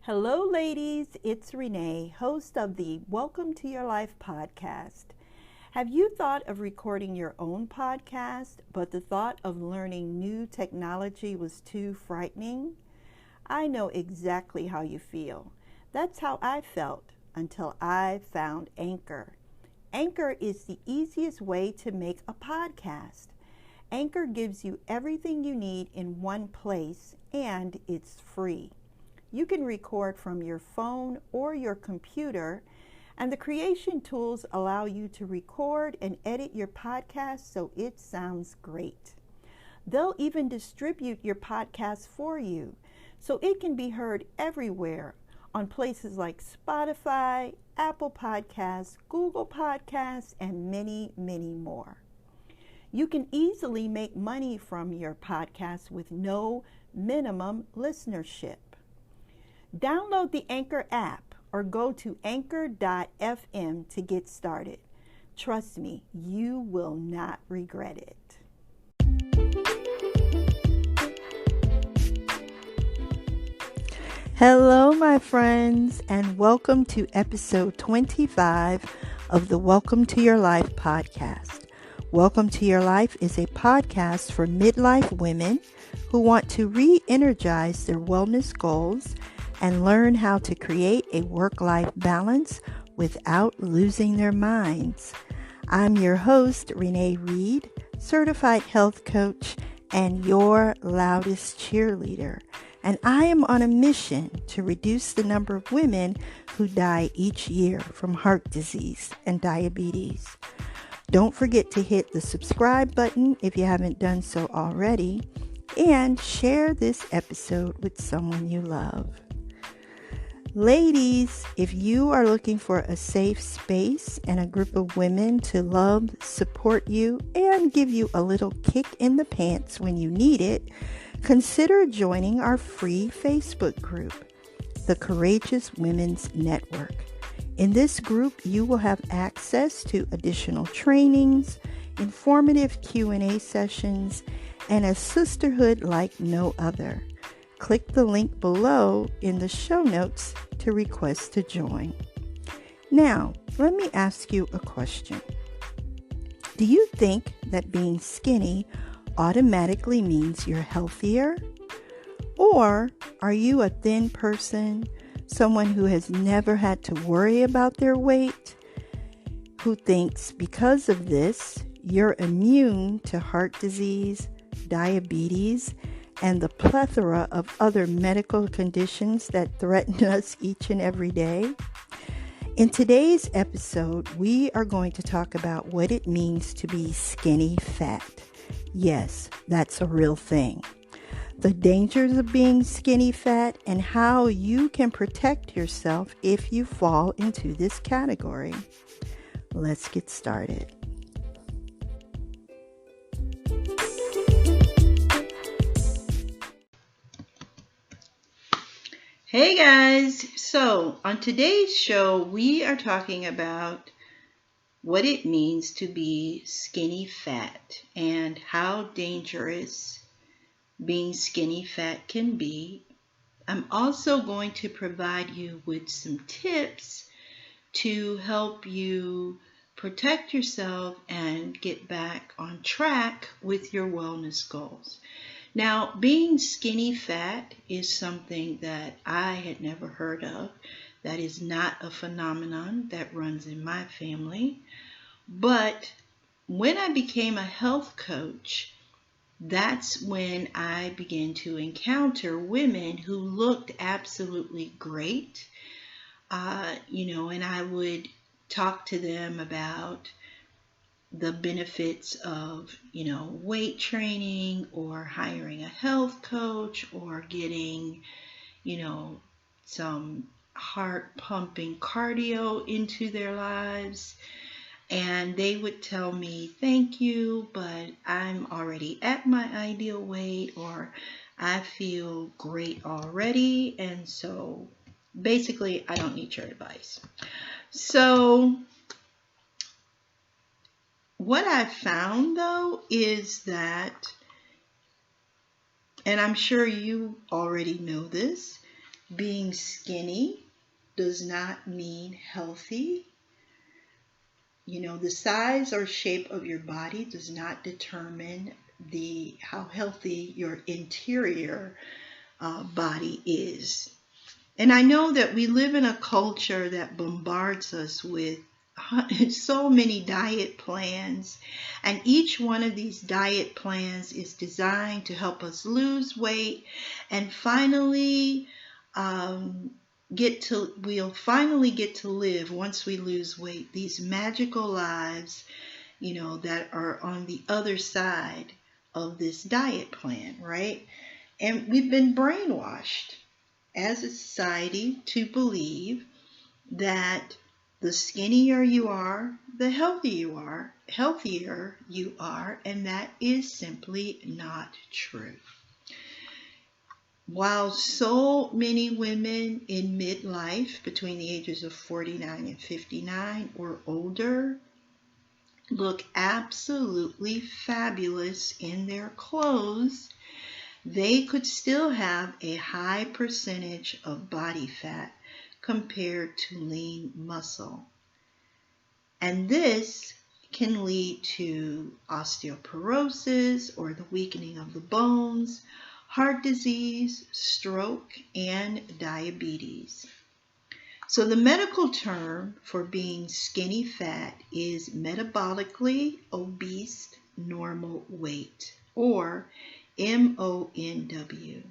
Hello, ladies. It's Renee, host of the Welcome to Your Life podcast. Have you thought of recording your own podcast, but the thought of learning new technology was too frightening? I know exactly how you feel. That's how I felt until I found Anchor. Anchor is the easiest way to make a podcast. Anchor gives you everything you need in one place, and it's free. You can record from your phone or your computer, and the creation tools allow you to record and edit your podcast so it sounds great. They'll even distribute your podcast for you so it can be heard everywhere on places like Spotify, Apple Podcasts, Google Podcasts, and many, many more. You can easily make money from your podcast with no minimum listenership. Download the Anchor app or go to anchor.fm to get started. Trust me, you will not regret it. Hello, my friends, and welcome to episode 25 of the Welcome to Your Life podcast. Welcome to Your Life is a podcast for midlife women who want to re-energize their wellness goals and learn how to create a work-life balance without losing their minds. I'm your host, Renee Reid, certified health coach and your loudest cheerleader. And I am on a mission to reduce the number of women who die each year from heart disease and diabetes. Don't forget to hit the subscribe button if you haven't done so already, and share this episode with someone you love. Ladies, if you are looking for a safe space and a group of women to love, support you, and give you a little kick in the pants when you need it, consider joining our free Facebook group, the Courageous Women's Network. In this group, you will have access to additional trainings, informative Q&A sessions, and a sisterhood like no other. Click the link below in the show notes to request to join. Now, let me ask you a question. Do you think that being skinny automatically means you're healthier? Or are you a thin person, someone who has never had to worry about their weight, who thinks because of this, you're immune to heart disease, diabetes, and the plethora of other medical conditions that threaten us each and every day? In today's episode, we are going to talk about what it means to be skinny fat. Yes, that's a real thing. The dangers of being skinny fat and how you can protect yourself if you fall into this category. Let's get started. Hey guys, so on today's show we are talking about what it means to be skinny fat and how dangerous being skinny fat can be. I'm also going to provide you with some tips to help you protect yourself and get back on track with your wellness goals. Now, being skinny fat is something that I had never heard of. That is not a phenomenon that runs in my family. But when I became a health coach, that's when I began to encounter women who looked absolutely great, and I would talk to them about the benefits of, weight training or hiring a health coach or getting, some heart pumping cardio into their lives. And they would tell me, thank you, but I'm already at my ideal weight, or I feel great already. And so basically, I don't need your advice. So what I found, though, is that, and I'm sure you already know this, Being skinny does not mean healthy. The size or shape of your body does not determine how healthy your interior body is. And I know that we live in a culture that bombards us with so many diet plans, and each one of these diet plans is designed to help us lose weight and finally we'll finally get to live, once we lose weight, these magical lives, that are on the other side of this diet plan, right? And we've been brainwashed as a society to believe that the skinnier you are, the healthier you are, and that is simply not true. While so many women in midlife, between the ages of 49 and 59 or older, look absolutely fabulous in their clothes, they could still have a high percentage of body fat compared to lean muscle. And this can lead to osteoporosis, or the weakening of the bones, heart disease, stroke, and diabetes. So the medical term for being skinny fat is metabolically obese normal weight, or MONW.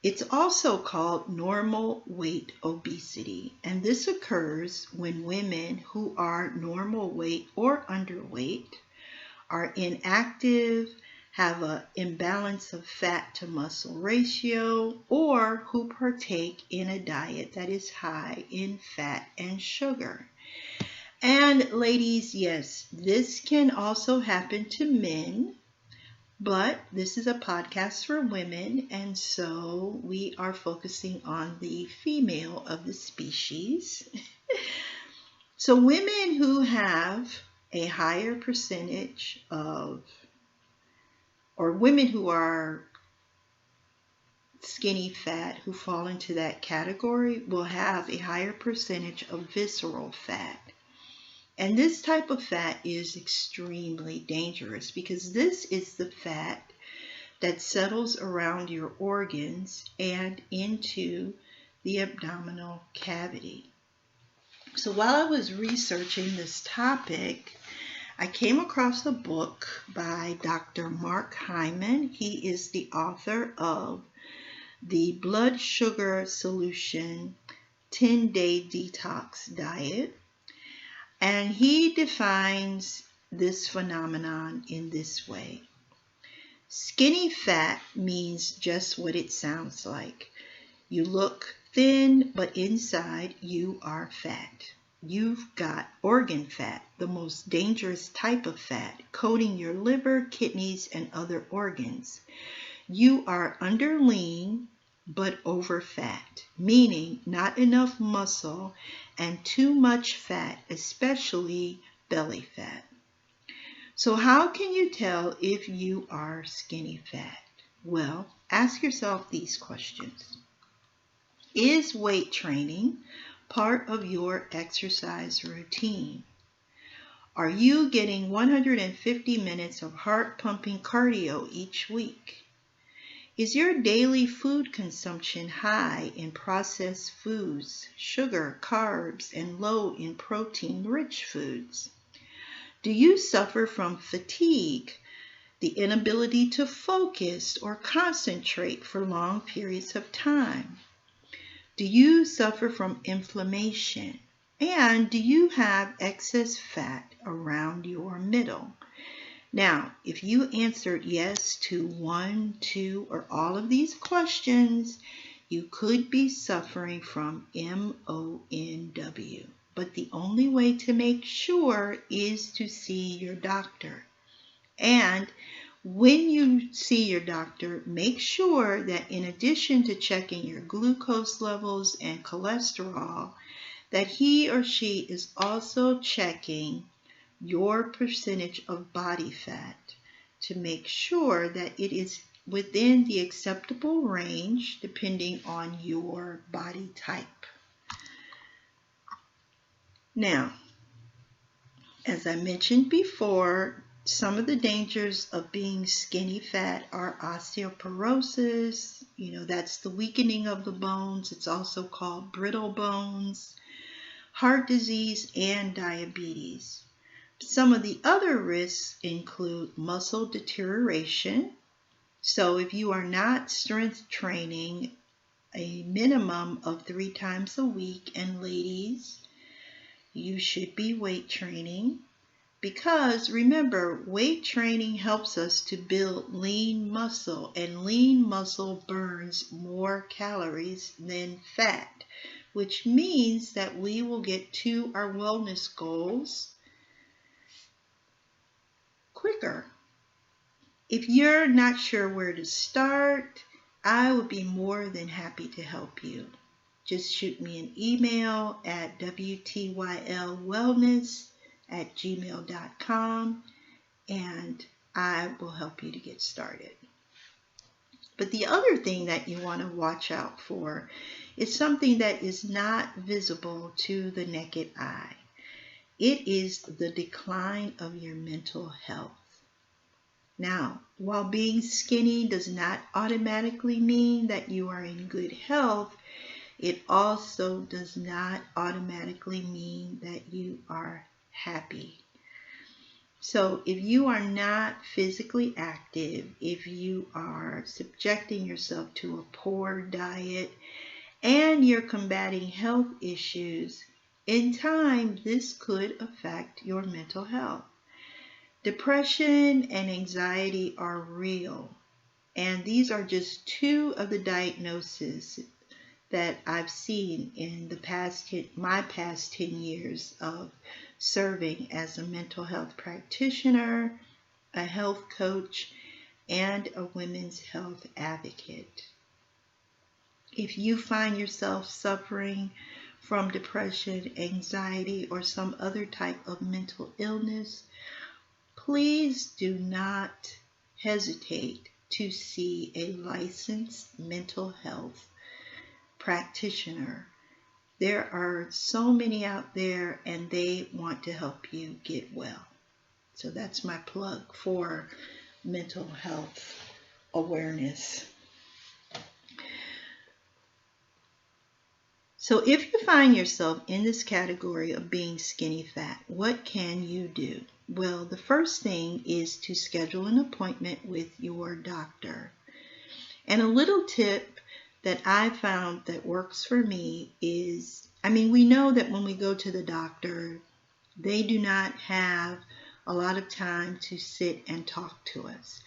It's also called normal weight obesity, and this occurs when women who are normal weight or underweight are inactive, have an imbalance of fat to muscle ratio, or who partake in a diet that is high in fat and sugar. And ladies, yes, this can also happen to men, but this is a podcast for women, and so we are focusing on the female of the species. So women who have a higher percentage of, or women who are skinny fat, who fall into that category, will have a higher percentage of visceral fat. And this type of fat is extremely dangerous because this is the fat that settles around your organs and into the abdominal cavity. So while I was researching this topic, I came across a book by Dr. Mark Hyman. He is the author of the Blood Sugar Solution 10-Day Detox Diet. And he defines this phenomenon in this way. Skinny fat means just what it sounds like. You look thin, but inside you are fat. You've got organ fat, the most dangerous type of fat, coating your liver, kidneys, and other organs. You are under lean, but over fat, meaning not enough muscle and too much fat, especially belly fat. So how can you tell if you are skinny fat? Well, ask yourself these questions. Is weight training part of your exercise routine? Are you getting 150 minutes of heart-pumping cardio each week? Is your daily food consumption high in processed foods, sugar, carbs, and low in protein-rich foods? Do you suffer from fatigue, the inability to focus or concentrate for long periods of time? Do you suffer from inflammation? And do you have excess fat around your middle? Now, if you answered yes to 1, 2, or all of these questions, you could be suffering from MONW. But the only way to make sure is to see your doctor. And when you see your doctor, make sure that in addition to checking your glucose levels and cholesterol, that he or she is also checking your percentage of body fat to make sure that it is within the acceptable range depending on your body type. Now, as I mentioned before, some of the dangers of being skinny fat are osteoporosis. That's the weakening of the bones. It's also called brittle bones, heart disease, and diabetes. Some of the other risks include muscle deterioration. So if you are not strength training a minimum of 3 times a week, and ladies, you should be weight training, because remember, weight training helps us to build lean muscle, and lean muscle burns more calories than fat, which means that we will get to our wellness goals quicker. If you're not sure where to start, I would be more than happy to help you. Just shoot me an email at WTYLwellness@gmail.com and I will help you to get started. But the other thing that you want to watch out for is something that is not visible to the naked eye. It is the decline of your mental health. Now, while being skinny does not automatically mean that you are in good health, it also does not automatically mean that you are happy. So if you are not physically active, if you are subjecting yourself to a poor diet, and you're combating health issues, in time this could affect your mental health. Depression and anxiety are real, and these are just 2 of the diagnoses that I've seen in my past 10 years of serving as a mental health practitioner, a health coach, and a women's health advocate. If you find yourself suffering from depression, anxiety, or some other type of mental illness, please do not hesitate to see a licensed mental health practitioner. There are so many out there and they want to help you get well. So that's my plug for mental health awareness. So if you find yourself in this category of being skinny fat, what can you do? Well, the first thing is to schedule an appointment with your doctor. And a little tip that I found that works for me is, we know that when we go to the doctor, they do not have a lot of time to sit and talk to us.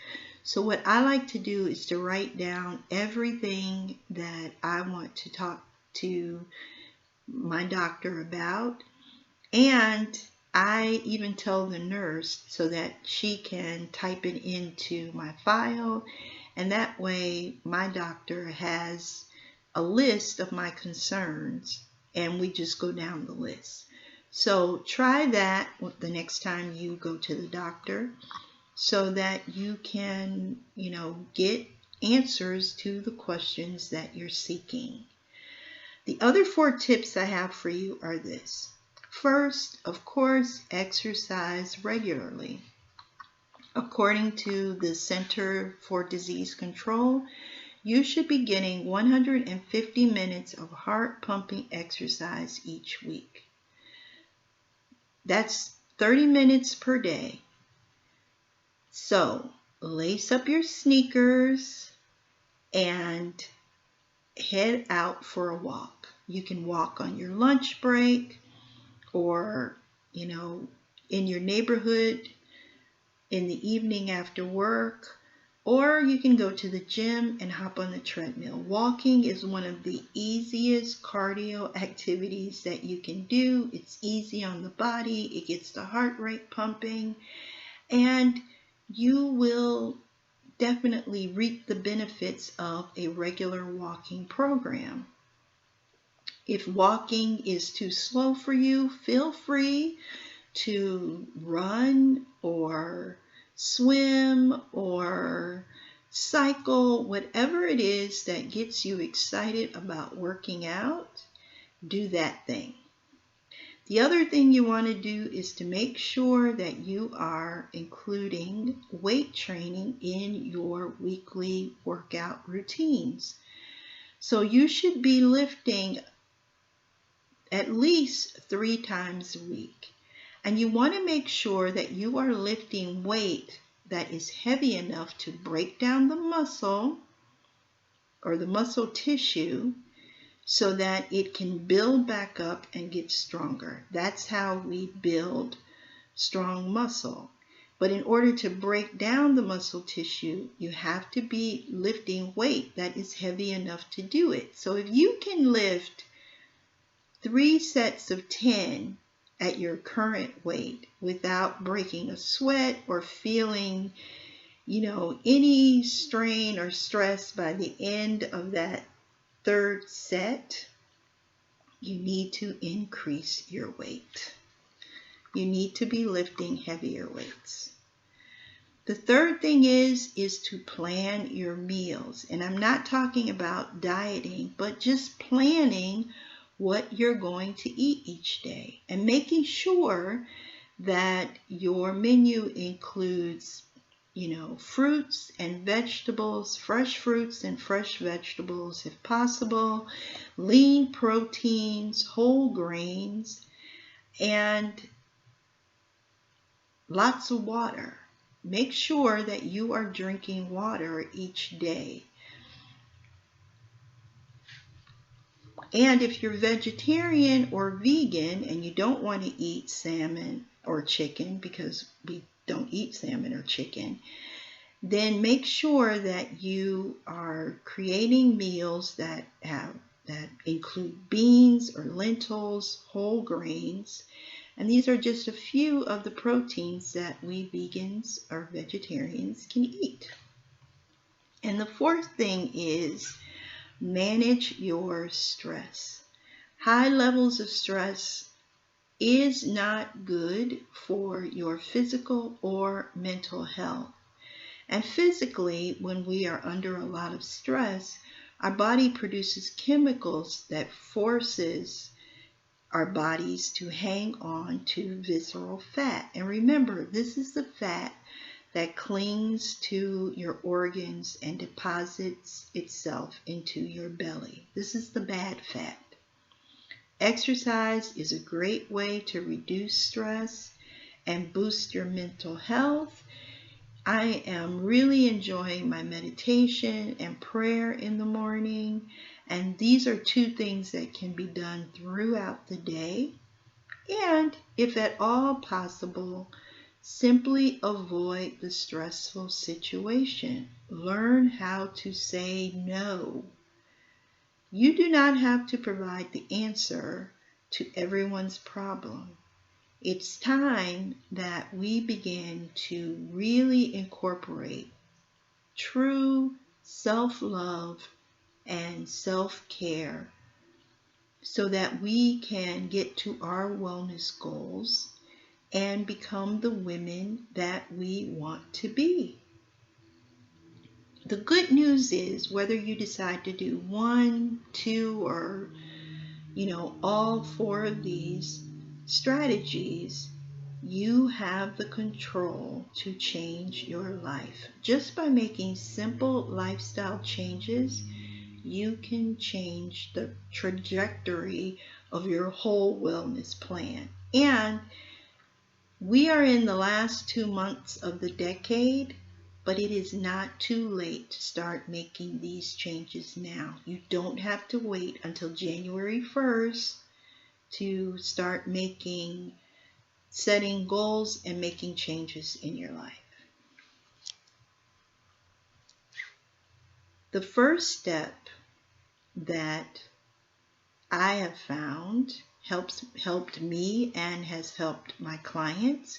So what I like to do is to write down everything that I want to talk to my doctor about, and I even tell the nurse so that she can type it into my file, and that way my doctor has a list of my concerns and we just go down the list. So try that the next time you go to the doctor so that you can, get answers to the questions that you're seeking. The other 4 tips I have for you are this. First, of course, exercise regularly. According to the Center for Disease Control, you should be getting 150 minutes of heart-pumping exercise each week. That's 30 minutes per day. So, lace up your sneakers and head out for a walk. You can walk on your lunch break or, in your neighborhood in the evening after work, or you can go to the gym and hop on the treadmill. Walking is one of the easiest cardio activities that you can do. It's easy on the body, it gets the heart rate pumping, and you will definitely reap the benefits of a regular walking program. If walking is too slow for you, feel free to run or swim or cycle, whatever it is that gets you excited about working out, do that thing. The other thing you want to do is to make sure that you are including weight training in your weekly workout routines. So you should be lifting at least 3 times a week. And you want to make sure that you are lifting weight that is heavy enough to break down the muscle or the muscle tissue so that it can build back up and get stronger. That's how we build strong muscle. But in order to break down the muscle tissue, you have to be lifting weight that is heavy enough to do it. So if you can lift 3 sets of 10 at your current weight without breaking a sweat or feeling, any strain or stress by the end of that 3rd set, you need to increase your weight. You need to be lifting heavier weights. The 3rd thing is to plan your meals. And I'm not talking about dieting, but just planning what you're going to eat each day and making sure that your menu includes fruits and vegetables, fresh fruits and fresh vegetables if possible, lean proteins, whole grains, and lots of water. Make sure that you are drinking water each day. And if you're vegetarian or vegan and you don't want to eat salmon or chicken, because we don't eat salmon or chicken, then make sure that you are creating meals that include beans or lentils, whole grains. And these are just a few of the proteins that we vegans or vegetarians can eat. And the 4th thing is manage your stress. High levels of stress is not good for your physical or mental health. And physically, when we are under a lot of stress, our body produces chemicals that forces our bodies to hang on to visceral fat. And remember, this is the fat that clings to your organs and deposits itself into your belly. This is the bad fat. Exercise is a great way to reduce stress and boost your mental health. I am really enjoying my meditation and prayer in the morning, and these are 2 things that can be done throughout the day. And if at all possible, simply avoid the stressful situation. Learn how to say no. You do not have to provide the answer to everyone's problem. It's time that we begin to really incorporate true self-love and self-care so that we can get to our wellness goals and become the women that we want to be. The good news is, whether you decide to do 1, 2, or all 4 of these strategies, you have the control to change your life. Just by making simple lifestyle changes, you can change the trajectory of your whole wellness plan. And we are in the last 2 months of the decade, but it is not too late to start making these changes now. You don't have to wait until January 1st to start setting goals and making changes in your life. The first step that I have found helped me and has helped my clients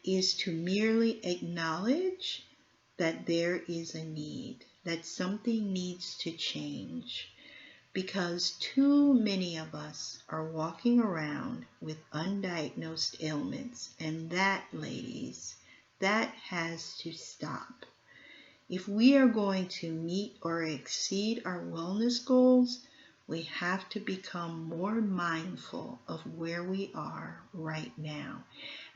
is to merely acknowledge that there is a need, that something needs to change, because too many of us are walking around with undiagnosed ailments, and that, ladies, that has to stop. If we are going to meet or exceed our wellness goals, we have to become more mindful of where we are right now.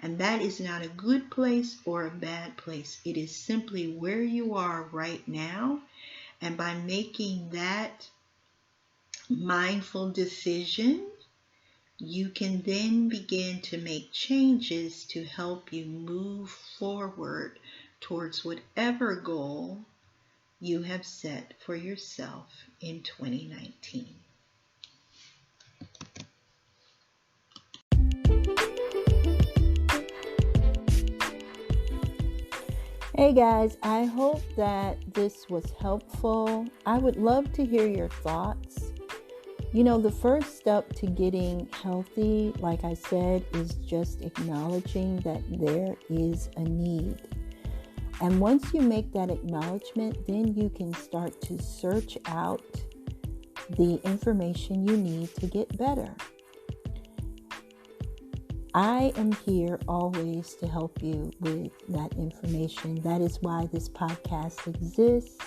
And that is not a good place or a bad place. It is simply where you are right now. And by making that mindful decision, you can then begin to make changes to help you move forward towards whatever goal you have set for yourself in 2019. Hey guys, I hope that this was helpful. I would love to hear your thoughts. The first step to getting healthy, like I said, is just acknowledging that there is a need. And once you make that acknowledgement, then you can start to search out the information you need to get better. I am here always to help you with that information. That is why this podcast exists.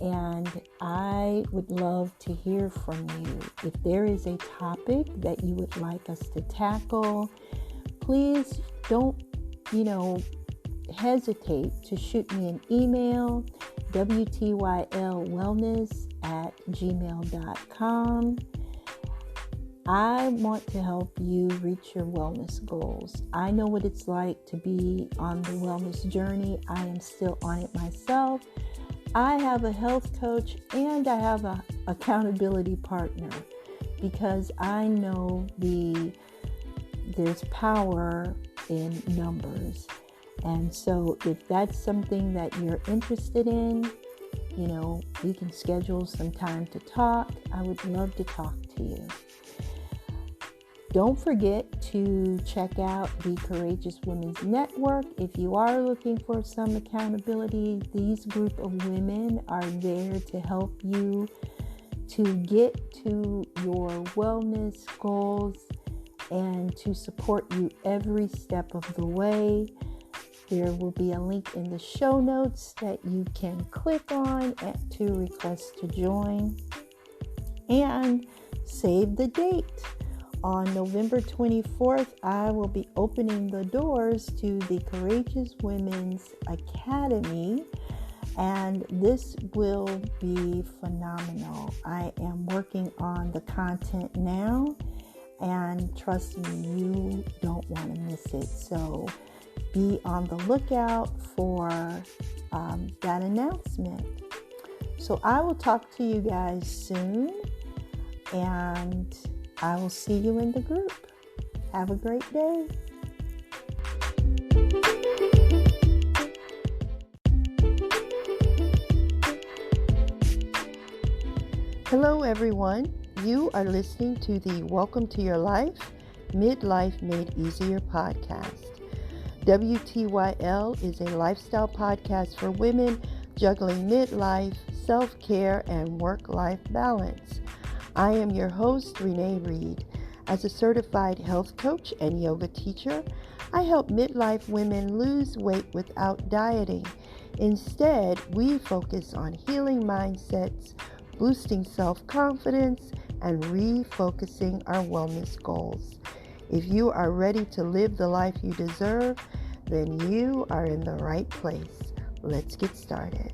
And I would love to hear from you. If there is a topic that you would like us to tackle, please don't, hesitate to shoot me an email, WTYLwellness@gmail.com. I want to help you reach your wellness goals. I know what it's like to be on the wellness journey. I am still on it myself. I have a health coach and I have an accountability partner because I know there's power in numbers. And so if that's something that you're interested in, we can schedule some time to talk. I would love to talk to you. Don't forget to check out the Courageous Women's Network. If you are looking for some accountability, these group of women are there to help you to get to your wellness goals and to support you every step of the way. There will be a link in the show notes that you can click on to request to join. And save the date. On November 24th, I will be opening the doors to the Courageous Women's Academy, and this will be phenomenal. I am working on the content now, and trust me, you don't want to miss it. So be on the lookout for that announcement. So I will talk to you guys soon, and I will see you in the group. Have a great day. Hello, everyone. You are listening to the Welcome to Your Life, Midlife Made Easier podcast. WTYL is a lifestyle podcast for women juggling midlife, self-care, and work-life balance. I am your host, Renee, Reid. As a certified health coach and yoga teacher, I help midlife women lose weight without dieting. Instead, we focus on healing mindsets, boosting self-confidence, and refocusing our wellness goals. If you are ready to live the life you deserve, then you are in the right place. Let's get started.